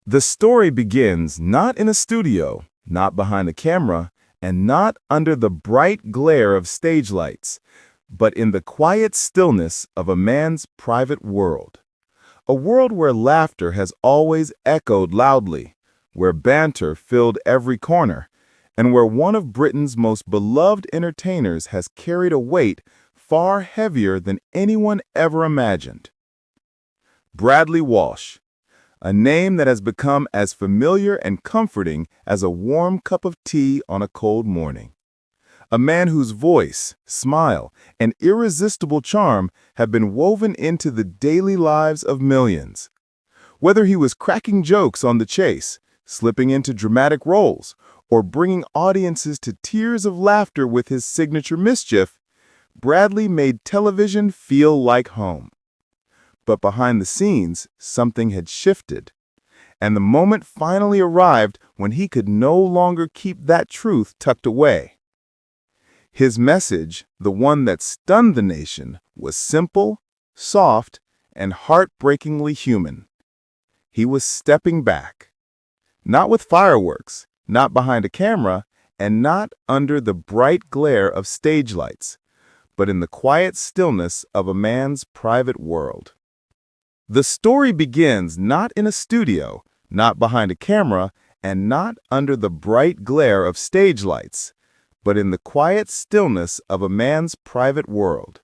The story begins not in a studio, not behind a camera, and not under the bright glare of stage lights, but in the quiet stillness of a man's private world. A world where laughter has always echoed loudly, where banter filled every corner, and where one of Britain's most beloved entertainers has carried a weight far heavier than anyone ever imagined. Bradley Walsh, a name that has become as familiar and comforting as a warm cup of tea on a cold morning. A man whose voice, smile, and irresistible charm have been woven into the daily lives of millions. Whether he was cracking jokes on the chase, slipping into dramatic roles, or bringing audiences to tears of laughter with his signature mischief, Bradley made television feel like home. But behind the scenes, something had shifted, and the moment finally arrived when he could no longer keep that truth tucked away. His message, the one that stunned the nation, was simple, soft, and heartbreakingly human. He was stepping back. Not with fireworks, not behind a camera, and not under the bright glare of stage lights, but in the quiet stillness of a man's private world. The story begins not in a studio, not behind a camera, and not under the bright glare of stage lights, but in the quiet stillness of a man's private world.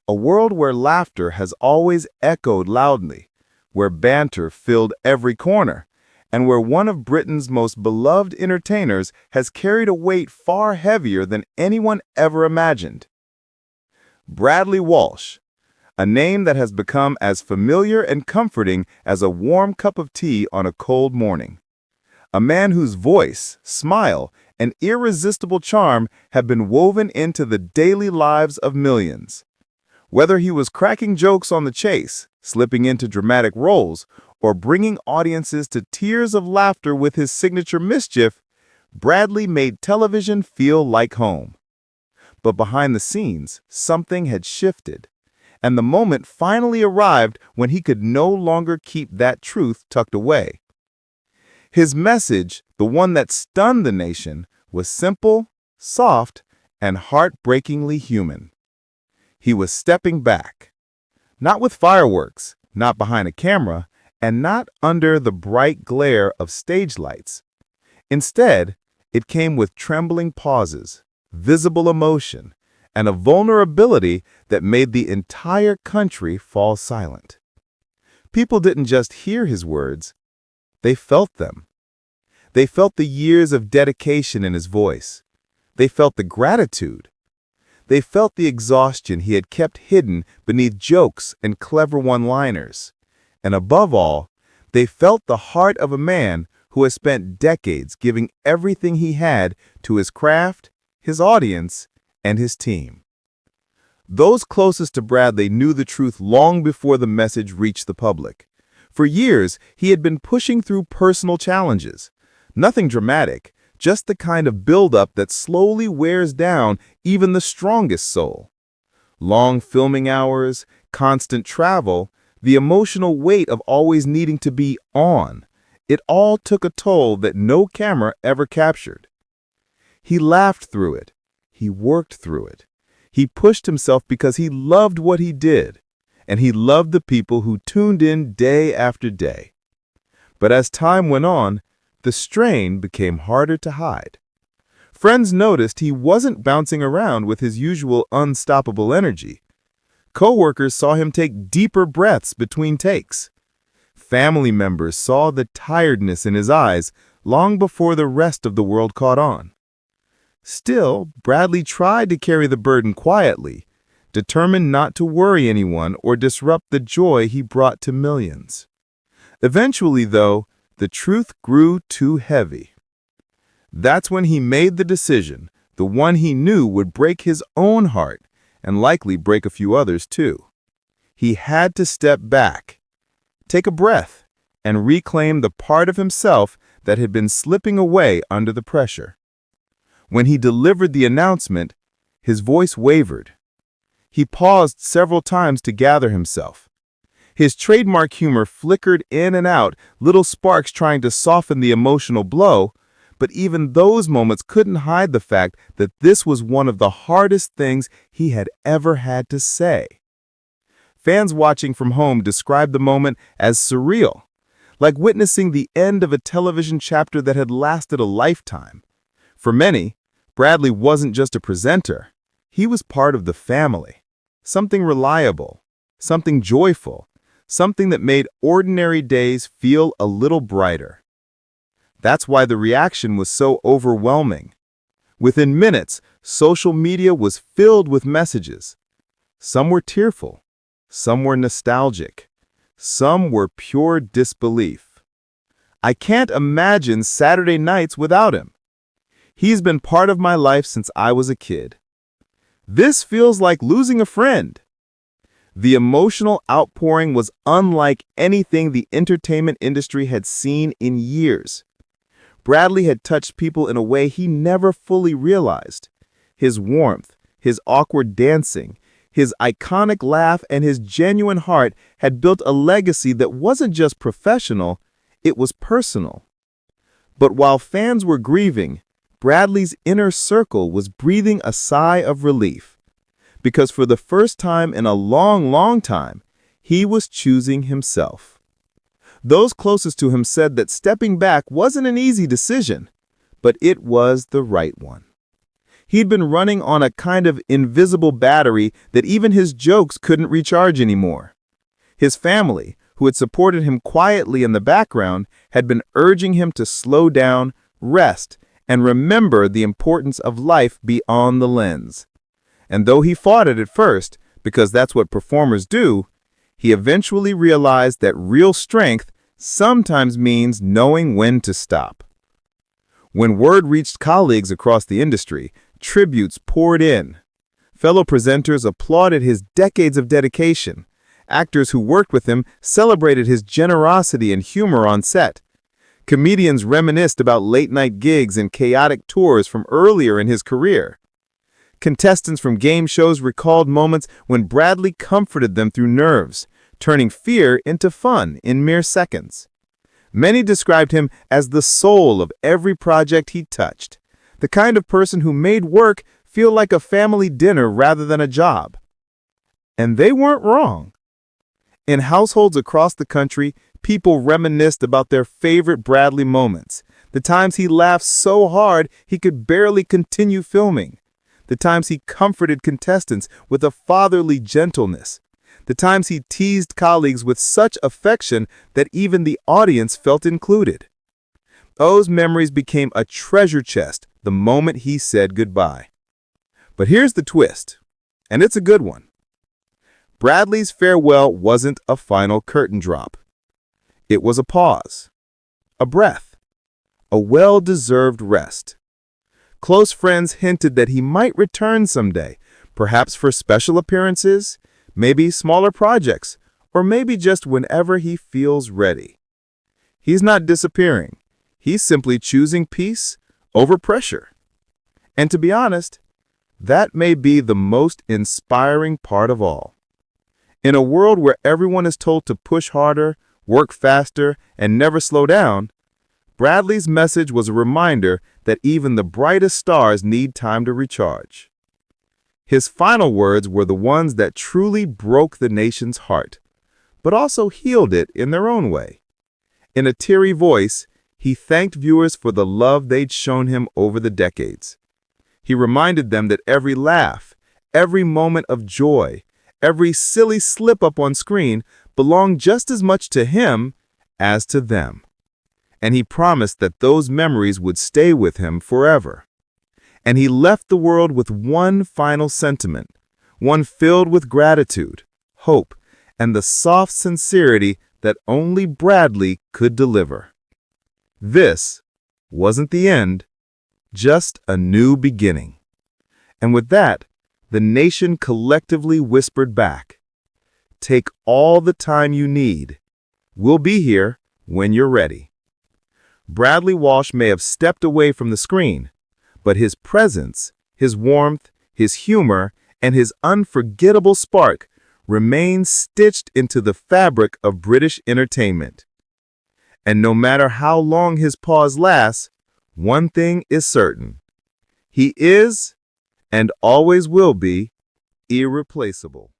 A world where laughter has always echoed loudly, where banter filled every corner, and where one of Britain's most beloved entertainers has carried a weight far heavier than anyone ever imagined. Bradley Walsh, a name that has become as familiar and comforting as a warm cup of tea on a cold morning. A man whose voice, smile, and irresistible charm have been woven into the daily lives of millions. Whether he was cracking jokes on the chase, slipping into dramatic roles, or bringing audiences to tears of laughter with his signature mischief, Bradley made television feel like home. But behind the scenes, something had shifted, and the moment finally arrived when he could no longer keep that truth tucked away. His message, the one that stunned the nation, was simple, soft, and heartbreakingly human. He was stepping back, not with fireworks, not behind a camera, and not under the bright glare of stage lights. Instead, it came with trembling pauses, visible emotion, and a vulnerability that made the entire country fall silent. People didn't just hear his words, they felt them. They felt the years of dedication in his voice. They felt the gratitude. They felt the exhaustion he had kept hidden beneath jokes and clever one-liners. And above all, they felt the heart of a man who has spent decades giving everything he had to his craft, his audience, and his team. Those closest to Bradley knew the truth long before the message reached the public. For years, he had been pushing through personal challenges. Nothing dramatic, just the kind of buildup that slowly wears down even the strongest soul. Long filming hours, constant travel, the emotional weight of always needing to be on. It all took a toll that no camera ever captured. He laughed through it. He worked through it. He pushed himself because he loved what he did, and he loved the people who tuned in day after day. But as time went on, the strain became harder to hide. Friends noticed he wasn't bouncing around with his usual unstoppable energy. Coworkers saw him take deeper breaths between takes. Family members saw the tiredness in his eyes long before the rest of the world caught on. Still, Bradley tried to carry the burden quietly, determined not to worry anyone or disrupt the joy he brought to millions. Eventually, though, the truth grew too heavy. That's when he made the decision, the one he knew would break his own heart and likely break a few others too. He had to step back, take a breath, and reclaim the part of himself that had been slipping away under the pressure. When he delivered the announcement, his voice wavered. He paused several times to gather himself. His trademark humor flickered in and out, little sparks trying to soften the emotional blow, but even those moments couldn't hide the fact that this was one of the hardest things he had ever had to say. Fans watching from home described the moment as surreal, like witnessing the end of a television chapter that had lasted a lifetime. For many, Bradley wasn't just a presenter. He was part of the family, something reliable, something joyful, something that made ordinary days feel a little brighter. That's why the reaction was so overwhelming. Within minutes, social media was filled with messages. Some were tearful, some were nostalgic, some were pure disbelief. I can't imagine Saturday nights without him. He's been part of my life since I was a kid. This feels like losing a friend. The emotional outpouring was unlike anything the entertainment industry had seen in years. Bradley had touched people in a way he never fully realized. His warmth, his awkward dancing, his iconic laugh, and his genuine heart had built a legacy that wasn't just professional, it was personal. But while fans were grieving, Bradley's inner circle was breathing a sigh of relief. Because for the first time in a long time, he was choosing himself. Those closest to him said that stepping back wasn't an easy decision, but it was the right one. He'd been running on a kind of invisible battery that even his jokes couldn't recharge anymore. His family, who had supported him quietly in the background, had been urging him to slow down, rest, and remember the importance of life beyond the lens. And though he fought it at first, because that's what performers do, he eventually realized that real strength sometimes means knowing when to stop. When word reached colleagues across the industry, tributes poured in. Fellow presenters applauded his decades of dedication. Actors who worked with him celebrated his generosity and humor on set. Comedians reminisced about late-night gigs and chaotic tours from earlier in his career. Contestants from game shows recalled moments when Bradley comforted them through nerves, turning fear into fun in mere seconds. Many described him as the soul of every project he touched, the kind of person who made work feel like a family dinner rather than a job. And they weren't wrong. In households across the country, people reminisced about their favorite Bradley moments, the times he laughed so hard he could barely continue filming, the times he comforted contestants with a fatherly gentleness, the times he teased colleagues with such affection that even the audience felt included. Those memories became a treasure chest the moment he said goodbye. But here's the twist, and it's a good one. Bradley's farewell wasn't a final curtain drop. It was a pause, a breath, a well-deserved rest. Close friends hinted that he might return someday, perhaps for special appearances, maybe smaller projects, or maybe just whenever he feels ready. He's not disappearing. He's simply choosing peace over pressure. And to be honest, that may be the most inspiring part of all. In a world where everyone is told to push harder, work faster, and never slow down, Bradley's message was a reminder that even the brightest stars need time to recharge. His final words were the ones that truly broke the nation's heart, but also healed it in their own way. In a teary voice, he thanked viewers for the love they'd shown him over the decades. He reminded them that every laugh, every moment of joy, every silly slip-up on screen belonged just as much to him as to them. And he promised that those memories would stay with him forever. And he left the world with one final sentiment, one filled with gratitude, hope, and the soft sincerity that only Bradley could deliver. This wasn't the end, just a new beginning. And with that, the nation collectively whispered back, "Take all the time you need. We'll be here when you're ready." Bradley Walsh may have stepped away from the screen, but his presence, his warmth, his humor, and his unforgettable spark remains stitched into the fabric of British entertainment. And no matter how long his pause lasts, one thing is certain. He is, and always will be, irreplaceable.